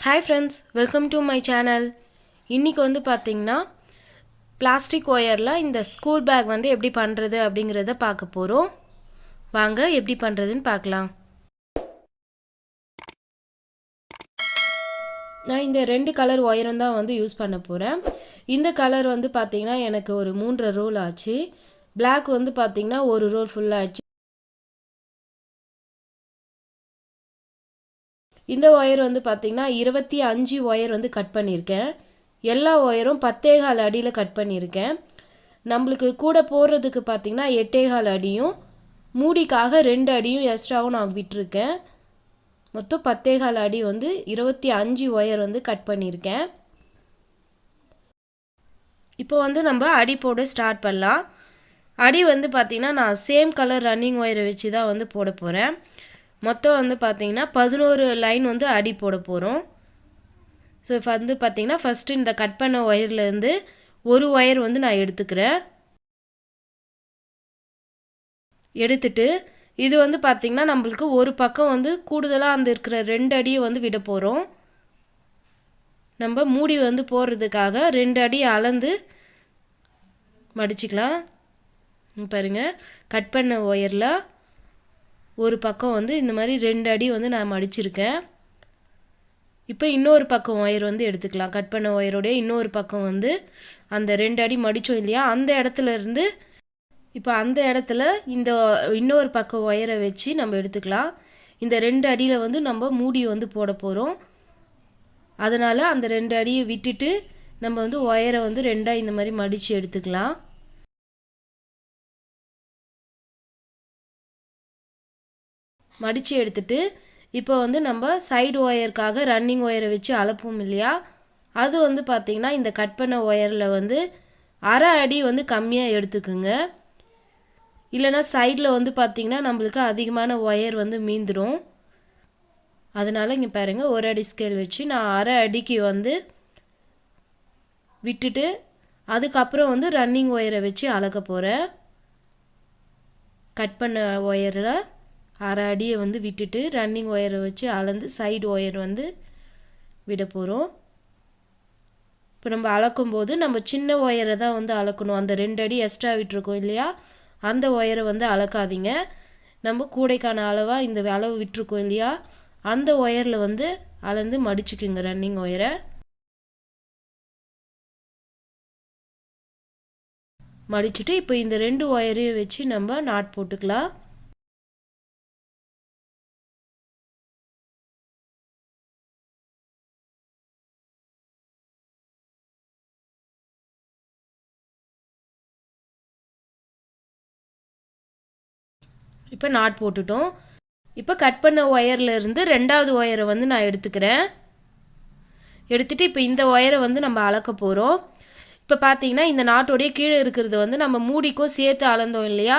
Hi friends, welcome to my channel. இன்னைக்கு வந்து பாத்தீங்கன்னா பிளாஸ்டிக் ஒயர்ல இந்த ஸ்கூல் பேக் வந்து எப்படி பண்றது அப்படிங்கறத பார்க்க போறோம். வாங்க எப்படி பண்றதுன்னு பார்க்கலாம். நான் இந்த ரெண்டு கலர் ஒயரும் தான் வந்து யூஸ் பண்ண போறேன். இந்த கலர் வந்து பாத்தீங்கன்னா எனக்கு ஒரு 3 ரோல் ஆச்சு. Black வந்து பாத்தீங்கன்னா ஒரு ரோல் ஃபுல் ஆச்சு. இந்த ஒயர் வந்து பாத்தீங்கன்னா 25 ஒயர் வந்து கட் பண்ணியிருக்கேன். எல்லா ஒயரும் 10.4 அடியில் கட் பண்ணியிருக்கேன். நம்மளுக்கு கூட போடுறதுக்கு பார்த்தீங்கன்னா 8.4 அடியும் மூடிக்காக 2 அடியும் எக்ஸ்ட்ராவும் நான் விட்டுருக்கேன். மொத்தம் 10.4 அடி வந்து 25 ஒயர் வந்து கட் பண்ணியிருக்கேன். இப்போ வந்து நம்ம அடி போட ஸ்டார்ட் பண்ணலாம். அடி வந்து பார்த்தீங்கன்னா நான் சேம் கலர் ரன்னிங் ஒயரை வச்சு தான் வந்து போட போகிறேன். மொத்தம் வந்து பார்த்தீங்கன்னா 11 லைன் வந்து அடி போட போகிறோம். ஸோ இப்போ வந்து பார்த்தீங்கன்னா ஃபஸ்ட்டு இந்த கட் பண்ண ஒயர்லேருந்து ஒரு ஒயர் வந்து நான் எடுத்துக்கிறேன். எடுத்துட்டு இது வந்து பார்த்தீங்கன்னா நம்மளுக்கு ஒரு பக்கம் வந்து கூடுதலாக அந்த இருக்கிற 2 அடியை வந்து விட போகிறோம். நம்ம மூடி வந்து போடுறதுக்காக 2 அடி அளந்து மடிச்சுக்கலாம். பாருங்கள், கட் பண்ண ஒயரில் ஒரு பக்கம் வந்து இந்த மாதிரி 2 அடி வந்து நான் மடிச்சிருக்கேன். இப்போ இன்னொரு பக்கம் ஒயர் வந்து எடுத்துக்கலாம். கட் பண்ண ஒயரோடைய இன்னொரு பக்கம் வந்து அந்த 2 அடி மடித்தோம் இல்லையா, அந்த இடத்துல இருந்து இப்போ அந்த இடத்துல இந்த இன்னொரு பக்கம் ஒயரை வச்சு நம்ம எடுத்துக்கலாம். இந்த 2 அடியில் வந்து நம்ம மூடி வந்து போட போகிறோம். அதனால் அந்த 2 அடியை விட்டுட்டு நம்ம வந்து ஒயரை வந்து 2ஆக இந்த மாதிரி மடித்து எடுத்துக்கலாம். மடித்து எடுத்துட்டு இப்போ வந்து நம்ம சைடு ஒயருக்காக ரன்னிங் ஒயரை வச்சு அளப்போம் இல்லையா, அது வந்து பார்த்திங்கன்னா இந்த கட் பண்ண ஒயரில் வந்து அரை அடி வந்து கம்மியாக எடுத்துக்குங்க. இல்லைனா சைடில் வந்து பார்த்திங்கன்னா நம்மளுக்கு அதிகமான ஒயர் வந்து மீந்துடும். அதனால் இங்கே பாருங்கள், ஒரு அடி ஸ்கேல் வச்சு நான் அரை அடிக்கு வந்து விட்டுட்டு அதுக்கப்புறம் வந்து ரன்னிங் ஒயரை வச்சு அளக்க போகிறேன். கட் பண்ண ஒயரில் அரை அடியை வந்து விட்டுட்டு ரன்னிங் ஒயரை வச்சு அளந்து சைடு ஒயர் வந்து விட போகிறோம். இப்போ நம்ம அளக்கும்போது நம்ம சின்ன ஒயரை தான் வந்து அளக்கணும். அந்த 2 அடி எக்ஸ்ட்ரா விட்டுருக்கோம் இல்லையா, அந்த ஒயரை வந்து அளக்காதீங்க. நம்ம கூடைக்கான அளவாக இந்த அளவு விட்டுருக்கோம் இல்லையா, அந்த ஒயரில் வந்து அளந்து மடிச்சுக்குங்க ரன்னிங் ஒயரை. மடிச்சுட்டு இப்போ இந்த 2 ஒயரையும் வச்சு நம்ம நாட் போட்டுக்கலாம். இப்போ நாட் போட்டுட்டோம். இப்போ கட் பண்ண ஒயர்லேருந்து 2வது ஒயரை வந்து நான் எடுத்துக்கிறேன். எடுத்துகிட்டு இப்போ இந்த ஒயரை வந்து நம்ம அளக்க போகிறோம். இப்போ பார்த்தீங்கன்னா இந்த நாட்டோடைய கீழே இருக்கிறது வந்து நம்ம மூடிக்கும் சேர்த்து அளந்தோம் இல்லையா,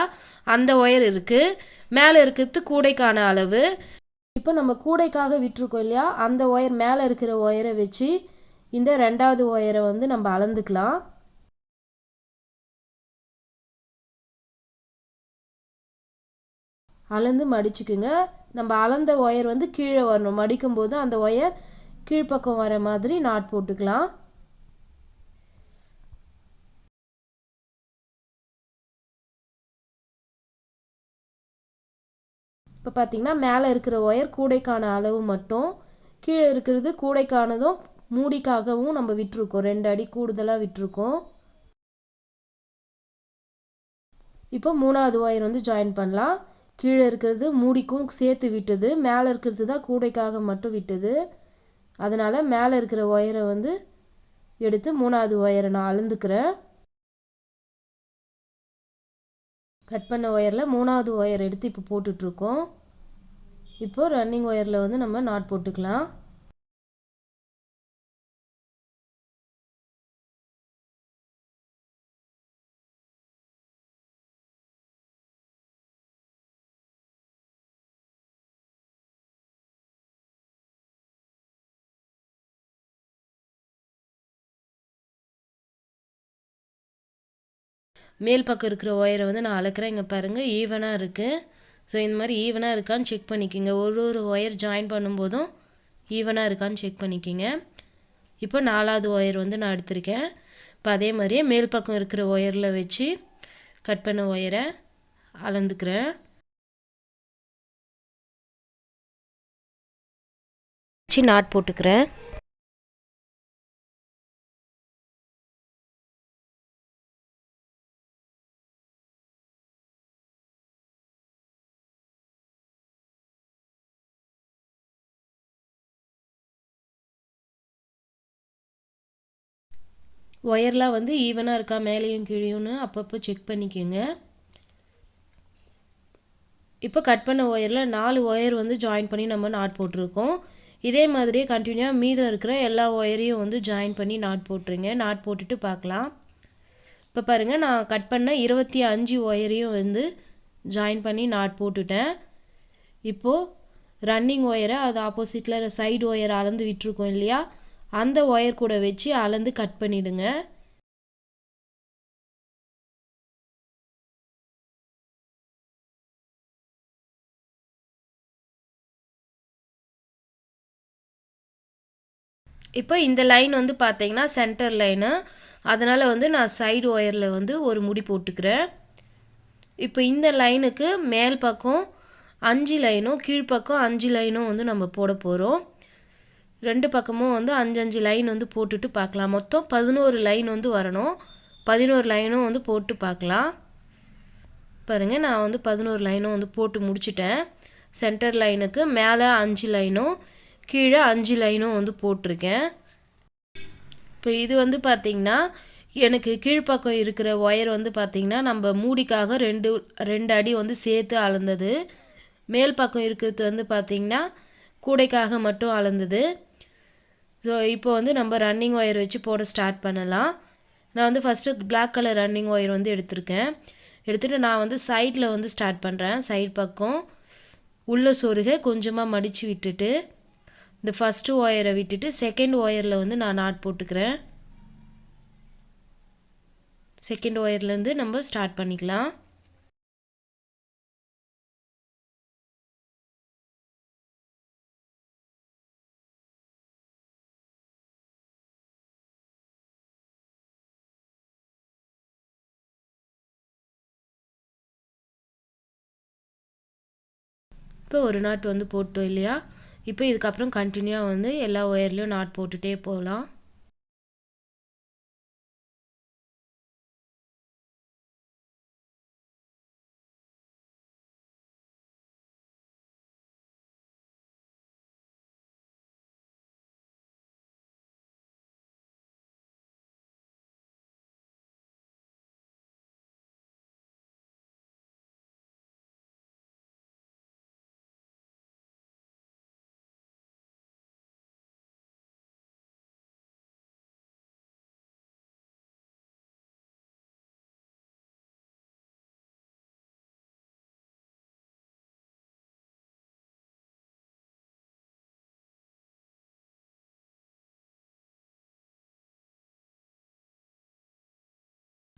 அந்த ஒயர் இருக்குது. மேலே இருக்கிறது கூடைக்கான அளவு. இப்போ நம்ம கூடைக்காக விட்டுருக்கோம் இல்லையா, அந்த ஒயர் மேலே இருக்கிற ஒயரை வச்சு இந்த 2வது ஒயரை வந்து நம்ம அளந்துக்கலாம். அளந்து மடிச்சுக்குங்க. நம்ம அளந்த ஒயர் வந்து கீழே வரணும். மடிக்கும்போது அந்த ஒயர் கீழ்ப்பக்கம் வர மாதிரி நாட் போட்டுக்கலாம். இப்போ பார்த்தீங்கன்னா மேலே இருக்கிற ஒயர் கூடைக்கான அளவு மட்டும், கீழே இருக்கிறது கூடைக்கானதும் மூடிக்காகவும் நம்ம விட்டுருக்கோம். 2 அடி கூடுதலாக விட்டுருக்கோம். இப்போ 3வது ஒயர் வந்து ஜாயின் பண்ணலாம். கீழே இருக்கிறது மூடிக்கும் சேர்த்து விட்டது, மேலே இருக்கிறது தான் கூடைக்காக மட்டும் விட்டது. அதனால் மேலே இருக்கிற ஒயரை வந்து எடுத்து 3வது ஒயரை நான் அளந்துக்கிறேன். கட் பண்ண ஒயரில் 3வது ஒயர் எடுத்து இப்போ போட்டுட்ருக்கோம். இப்போ ரன்னிங் ஒயரில் வந்து நம்ம நாட் போட்டுக்கலாம். மேல் பக்கம் இருக்கிற ஒயரை வந்து நான் அளக்கிறேன். இங்கே பாருங்கள், ஈவனாக இருக்குது. ஸோ இந்த மாதிரி ஈவனாக இருக்கான்னு செக் பண்ணிக்கோங்க. ஒரு ஒயர் ஜாயின் பண்ணும்போதும் ஈவனாக இருக்கான்னு செக் பண்ணிக்கோங்க. இப்போ 4வது ஒயர் வந்து நான் எடுத்திருக்கேன். இப்போ அதே மாதிரியே மேல் பக்கம் இருக்கிற ஒயரில் வச்சு கட் பண்ண ஒயரை அளந்துக்கிறேன். வச்சு நாட் போட்டுக்கிறேன். ஒயர்லாம் வந்து ஈவனாக இருக்கா மேலேயும் கீழேயும்னு அப்பப்போ செக் பண்ணிக்கோங்க. இப்போ கட் பண்ண ஒயரில் 4 ஒயர் வந்து ஜாயின் பண்ணி நம்ம நாட் போட்டிருக்கோம். இதே மாதிரியே கண்டினியூவாக மீதம் இருக்கிற எல்லா ஒயரையும் வந்து ஜாயின் பண்ணி நாட் போட்டுருங்க. நாட் போட்டுட்டு பார்க்கலாம். இப்போ பாருங்கள், நான் கட் பண்ண 25 ஒயரையும் வந்து ஜாயின் பண்ணி நாட் போட்டுட்டேன். இப்போது ரன்னிங் ஒயரை அது ஆப்போசிட்டில் சைடு ஒயரை அளந்து விட்டுருக்கோம் இல்லையா, அந்த ஒயர் கூட வச்சு அளந்து கட் பண்ணிவிடுங்க. இப்போ இந்த லைன் வந்து பார்த்தீங்கன்னா சென்டர் லைனு, அதனால் வந்து நான் சைடு ஒயரில் வந்து ஒரு முடி போட்டுக்கிறேன். இப்போ இந்த லைனுக்கு மேல் பக்கம் 5 லைனும் கீழ்ப்பக்கம் 5 லைனும் வந்து நம்ம போட போகிறோம். 2 பக்கமும் வந்து 5 லைன் வந்து போட்டுட்டு பார்க்கலாம். மொத்தம் 11 லைன் வந்து வரணும். 11 லைனும் வந்து போட்டு பார்க்கலாம். பாருங்கள், நான் வந்து 11 லைனும் வந்து போட்டு முடிச்சிட்டேன். சென்டர் லைனுக்கு மேலே 5 லைனும் கீழே 5 லைனும் வந்து போட்டிருக்கேன். இப்போ இது வந்து பார்த்திங்கன்னா எனக்கு கீழ்ப்பக்கம் இருக்கிற ஒயர் வந்து பார்த்திங்கன்னா நம்ம மூடிக்காக ரெண்டு அடி வந்து சேர்த்து அளந்தது. மேல் பக்கம் இருக்கிறது வந்து பார்த்திங்கன்னா கூடைக்காக மட்டும் அளந்தது. ஸோ இப்போ வந்து நம்ம ரன்னிங் ஒயர் வச்சு போட ஸ்டார்ட் பண்ணலாம். நான் வந்து first black colour running wire வந்து எடுத்துகிட்டு நான் வந்து சைடில் வந்து ஸ்டார்ட் பண்ணுறேன். சைடு பக்கம் உள்ள சொருகை கொஞ்சமாக மடித்து விட்டுட்டு இந்த ஃபஸ்ட்டு ஒயரை விட்டுட்டு செகண்ட் ஒயரில் வந்து நான் நாட் போட்டுக்கிறேன். செகண்ட் ஒயர்லேருந்து நம்ம ஸ்டார்ட் பண்ணிக்கலாம். இப்போ ஒரு நாட் வந்து போட்டோம் இல்லையா, இப்போ இதுக்கப்புறம் கண்டினியூவாக வந்து எல்லா ஒயர்லேயும் நாட் போட்டுகிட்டே போகலாம்.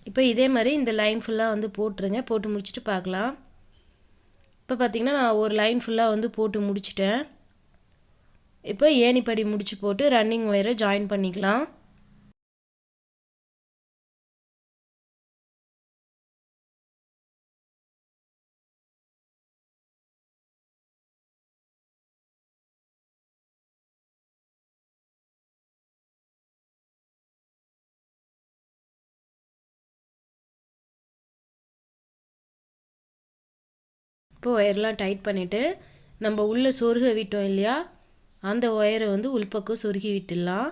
இப்போ இதே மாதிரி இந்த லைன் ஃபுல்லாக வந்து போட்டுருங்க. போட்டு முடிச்சுட்டு பார்க்கலாம். இப்போ பார்த்திங்கன்னா நான் ஒரு லைன் ஃபுல்லாக வந்து போட்டு முடிச்சிட்டேன். இப்போ ஏணிப்படி முடிச்சு போட்டு ரன்னிங் ஒயரை ஜாயின் பண்ணிக்கலாம். இப்போ ஒயர்லாம் டைட் பண்ணிவிட்டு நம்ம உள்ளே சொருக விட்டோம் இல்லையா, அந்த ஒயரை வந்து உள்பக்கம் சொருகி விட்டுடலாம்.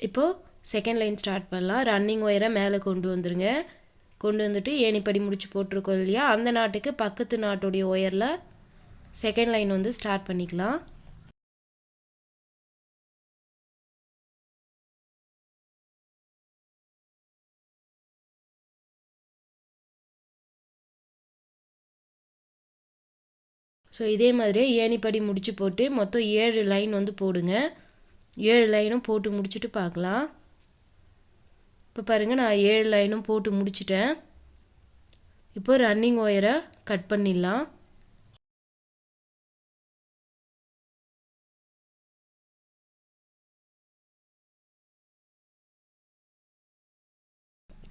இப்போது செகண்ட் லைன் ஸ்டார்ட் பண்ணலாம். ரன்னிங் ஒயரை மேலே கொண்டு வந்துடுங்க. கொண்டு வந்துட்டு ஏணிப்படி முடிச்சு போட்டிருக்கோம் இல்லையா, அந்த நாட்டுக்கு பக்கத்து நாட்டுடைய ஒயரில் செகண்ட் லைன் வந்து ஸ்டார்ட் பண்ணிக்கலாம். ஸோ இதே மாதிரியே ஏணிப்படி முடிச்சு போட்டு மொத்தம் 7 லைன் வந்து போடுங்க. 7 லைனும் போட்டு முடிச்சுட்டு பார்க்கலாம். இப்போ பாருங்கள், நான் 7 லைனும் போட்டு முடிச்சிட்டேன். இப்போ ரன்னிங் ஒயரை கட் பண்ணிடலாம்.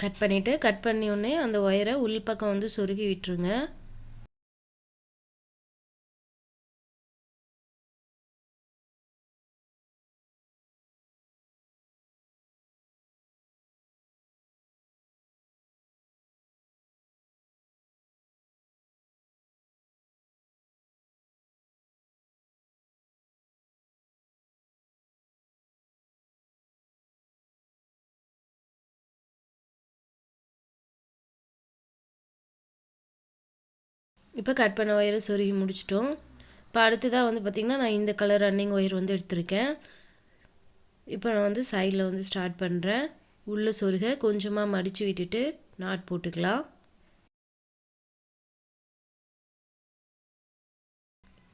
கட் பண்ணி உடனே அந்த ஒயரை உள் பக்கம் வந்து சொருகி விட்டுருங்க. இப்போ கட் பண்ண ஒயரை சொருகி முடிச்சிட்டோம். இப்போ அடுத்ததாக வந்து பார்த்திங்கன்னா, நான் இந்த கலர் ரன்னிங் ஒயர் வந்து எடுத்திருக்கேன். இப்போ நான் வந்து சைடில் வந்து ஸ்டார்ட் பண்ணுறேன். உள்ளே சொருக கொஞ்சமாக மடித்து விட்டுட்டு நாட் போட்டுக்கலாம்.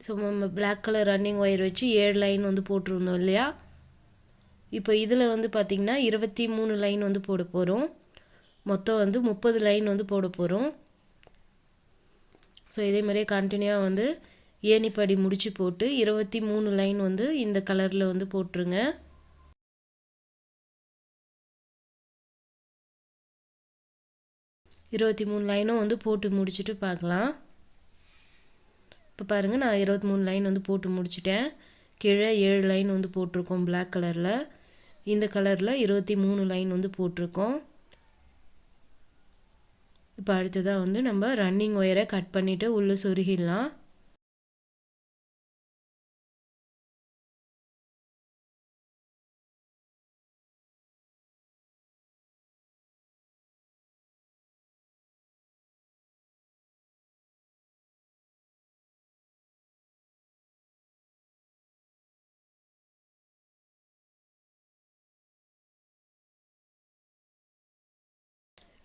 ஸோ நம்ம பிளாக் கலர் ரன்னிங் ஒயர் வச்சு 7 லைன் வந்து போட்டிருந்தோம் இல்லையா? இப்போ இதில் வந்து பார்த்திங்கன்னா 23 லைன் வந்து போட போகிறோம். மொத்தம் வந்து 30 லைன் வந்து போட போகிறோம். ஸோ இதே மாதிரியே கண்டினியூவாக வந்து ஏணிப்படி முடிச்சு போட்டு 23 லைன் வந்து இந்த கலரில் வந்து போட்டுருங்க. இருபத்தி 23 லைனும் வந்து போட்டு முடிச்சுட்டு பார்க்கலாம். இப்போ பாருங்கள், நான் 23 லைன் வந்து போட்டு முடிச்சிட்டேன். கீழே 7 லைன் வந்து போட்டிருக்கோம் பிளாக் கலரில். இந்த கலரில் 23 லைன் வந்து போட்டிருக்கோம். இப்போ அடுத்ததாக வந்து நம்ம ரன்னிங் ஒயரை கட் பண்ணிவிட்டு உள்ளே சொருகிடலாம்.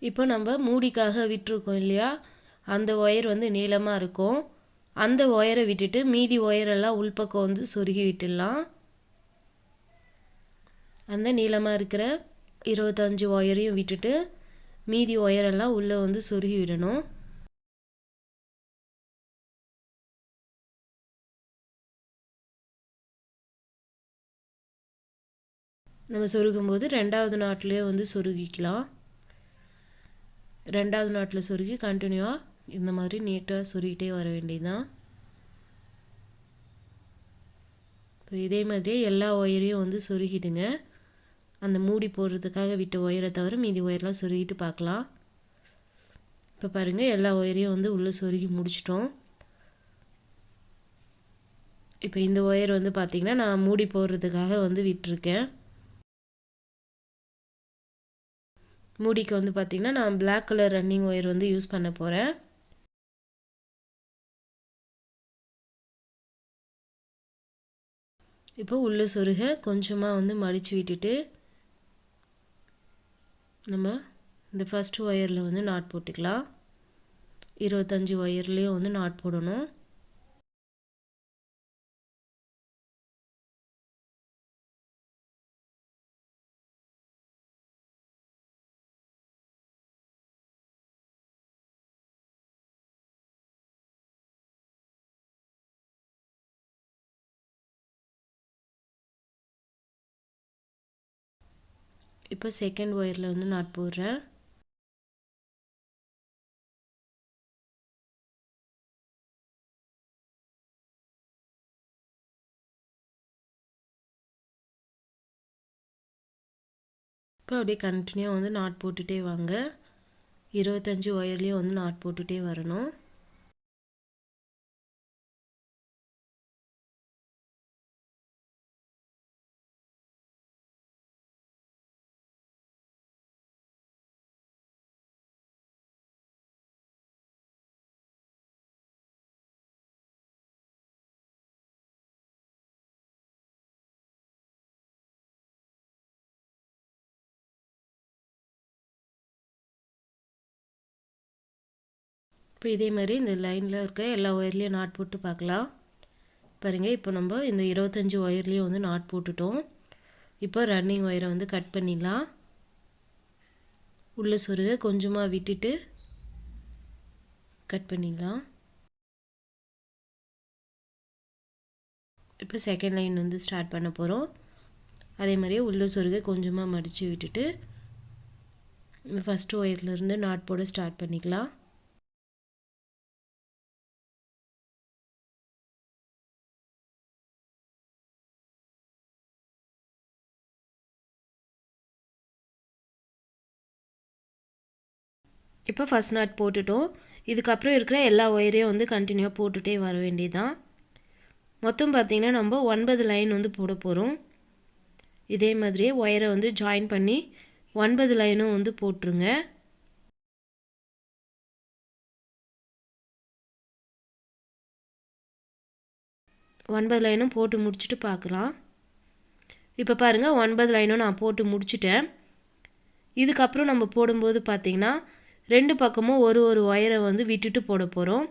இப்போ நம்ம மூடிக்காக விட்டுருக்கோம் இல்லையா, அந்த ஒயர் வந்து நீளமாக இருக்கும். அந்த ஒயரை விட்டுட்டு மீதி ஒயரெல்லாம் உள்பக்கம் வந்து சொருகி விட்டுடலாம். அந்த நீளமாக இருக்கிற 25 ஒயரையும் விட்டுட்டு மீதி ஒயரெல்லாம் உள்ளே வந்து சொருகி விடணும். நம்ம சொருகும்போது 2வது நாட்லேயே வந்து சொருகிக்கலாம். 2வது நாட்டில் சொருகி கண்டினியூவாக இந்த மாதிரி நீட்டாக சொருகிட்டே வர வேண்டியதுதான். ஸோ இதே மாதிரியே எல்லா ஒயரையும் வந்து சொருகிடுங்க. அந்த மூடி போடுறதுக்காக விட்ட ஒயரை தவிர மீதி ஒயர்லாம் சொருகிட்டு பார்க்கலாம். இப்போ பாருங்கள், எல்லா ஒயரையும் வந்து உள்ளே சொருகி முடிச்சிட்டோம். இப்போ இந்த ஒயர் வந்து பார்த்திங்கன்னா நான் மூடி போடுறதுக்காக வந்து விட்டுருக்கேன். மூடிக்கு வந்து பார்த்திங்கன்னா நான் பிளாக் கலர் ரன்னிங் ஒயர் வந்து யூஸ் பண்ண போகிறேன். இப்போ உள்ளே சொருக கொஞ்சமாக வந்து மடித்து விட்டுட்டு நம்ம இந்த ஃபஸ்ட் ஒயரில் வந்து நாட் போட்டுக்கலாம். 25 ஒயர்லேயும் வந்து நாட் போடணும். இப்போ செகண்ட் ஒயரில் வந்து நாட் போடுறேன். இப்போ அப்படியே கண்டினியூவாக வந்து நாட் போட்டுகிட்டே வாங்க. 25 ஒயர்லேயும் வந்து நாட் போட்டுகிட்டே வரணும். இப்போ இதே மாதிரி இந்த லைனில் இருக்க எல்லா ஒயர்லேயும் நாட் போட்டு பார்க்கலாம். பாருங்கள், இப்போ நம்ம இந்த 25 ஒயர்லேயும் வந்து நாட் போட்டுட்டோம். இப்போ ரன்னிங் ஒயரை வந்து கட் பண்ணிடலாம். உள்ள சொருக கொஞ்சமாக விட்டுட்டு கட் பண்ணிடலாம். இப்போ செகண்ட் லைன் வந்து ஸ்டார்ட் பண்ண போகிறோம். அதே மாதிரியே உள்ள சொருக கொஞ்சமாக மடித்து விட்டுட்டு ஃபஸ்ட்டு ஒயர்லேருந்து நாட் போட ஸ்டார்ட் பண்ணிக்கலாம். இப்போ ஃபஸ்ட் நாட் போட்டுட்டோம். இதுக்கப்புறம் இருக்கிற எல்லா ஒயரையும் வந்து கண்டினியூவாக போட்டுகிட்டே வர வேண்டியதுதான். மொத்தம் பார்த்திங்கன்னா நம்ம 9 லைன் வந்து போட போகிறோம். இதே மாதிரியே ஒயரை வந்து ஜாயின் பண்ணி 9 லைனும் வந்து போட்டுருங்க. ஒன்பது லைனும் போட்டு முடிச்சுட்டு பார்க்கலாம். இப்போ பாருங்கள், 9 லைனும் நான் போட்டு முடிச்சுட்டேன். இதுக்கப்புறம் நம்ம போடும்போது பார்த்திங்கன்னா 2 பக்கமும் ஒரு ஒயரை வந்து விட்டுட்டு போட போகிறோம்.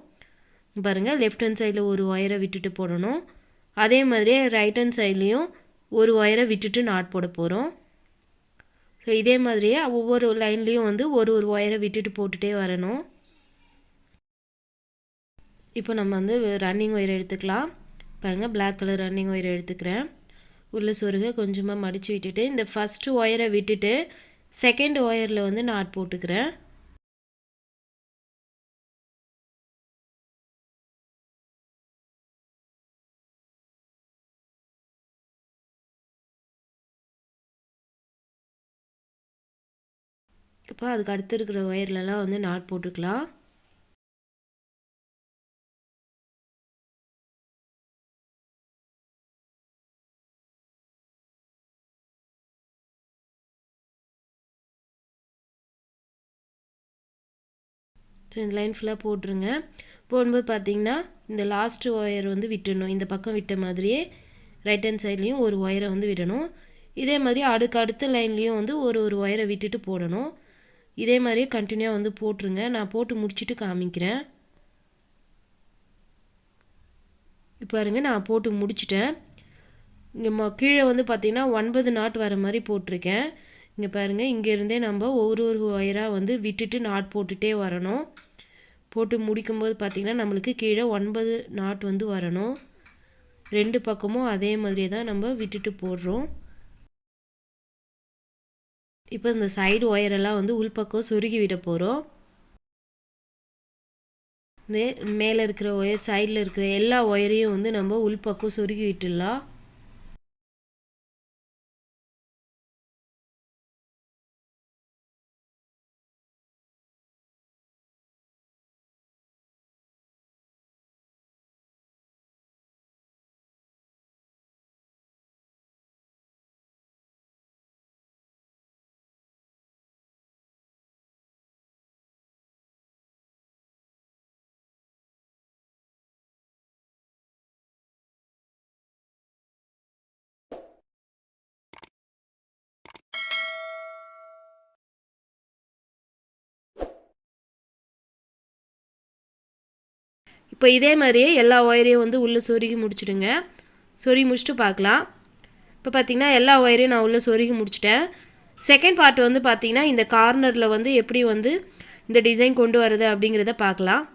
பாருங்கள், லெஃப்ட் ஹேண்ட் சைடில் ஒரு ஒயரை விட்டுட்டு போடணும். அதே மாதிரியே ரைட் ஹேண்ட் சைட்லேயும் ஒரு ஒயரை விட்டுட்டு நாட் போட போகிறோம். ஸோ இதே மாதிரியே ஒவ்வொரு லைன்லேயும் வந்து ஒரு ஒயரை விட்டுட்டு போட்டுகிட்டே வரணும். இப்போ நம்ம வந்து ரன்னிங் ஒயரை எடுத்துக்கலாம். பாருங்கள், பிளாக் கலர் ரன்னிங் ஒயரை எடுத்துக்கிறேன். உள்ள சொருக கொஞ்சமாக மடித்து விட்டுட்டு இந்த ஃபஸ்ட்டு ஒயரை விட்டுட்டு செகண்ட் ஒயரில் வந்து நாட் போட்டுக்கிறேன். இப்போ அதுக்கு அடுத்து இருக்கிற ஒயர்லலாம் வந்து நாட் போட்டுக்கலாம். ஸோ இந்த லைன் ஃபுல்லாக போட்டுருங்க. போடும்போது பார்த்திங்கன்னா இந்த லாஸ்ட்டு ஒயர் வந்து விட்டுடணும். இந்த பக்கம் விட்ட மாதிரியே ரைட் ஹேண்ட் சைட்லேயும் ஒரு ஒயரை வந்து விடணும். இதே மாதிரி அடுத்த லைன்லேயும் வந்து ஒரு ஒயரை விட்டுட்டு போடணும். இதே மாதிரியே கண்டினியூவாக வந்து போட்டுருங்க. நான் போட்டு முடிச்சுட்டு காமிக்கிறேன். இப்போ பாருங்க, நான் போட்டு முடிச்சிட்டேன். இங்கே கீழே வந்து பார்த்திங்கன்னா 9 நாட் வர மாதிரி போட்டிருக்கேன். இங்கே பாருங்கள், இங்கேருந்தே நம்ம ஒரு ஒயராக வந்து விட்டுட்டு நாட் போட்டுகிட்டே வரணும். போட்டு முடிக்கும்போது பார்த்திங்கன்னா நம்மளுக்கு கீழே 9 நாட் வந்து வரணும். 2 பக்கமும் அதே மாதிரியே தான் நம்ம விட்டுட்டு போடுறோம். இப்போ இந்த சைடு ஒயரெல்லாம் வந்து உள்பக்கம் சொருகி விட போகிறோம். இந்த மேலே இருக்கிற ஒயர், சைடில் இருக்கிற எல்லா ஒயரையும் வந்து நம்ம உள்பக்கம் சொருகி விட்டுடலாம். இப்போ இதே மாதிரியே எல்லா ஒயரையும் வந்து உள்ளே சொருகி முடிச்சுடுங்க. சொருகி முடிச்சுட்டு பார்க்கலாம். இப்போ பார்த்திங்கன்னா எல்லா ஒயரையும் நான் உள்ளே சொருகி முடிச்சிட்டேன். செகண்ட் பார்ட் வந்து பார்த்திங்கன்னா இந்த கார்னரில் வந்து எப்படி வந்து இந்த டிசைன் கொண்டு வரது அப்படிங்கிறத பார்க்கலாம்.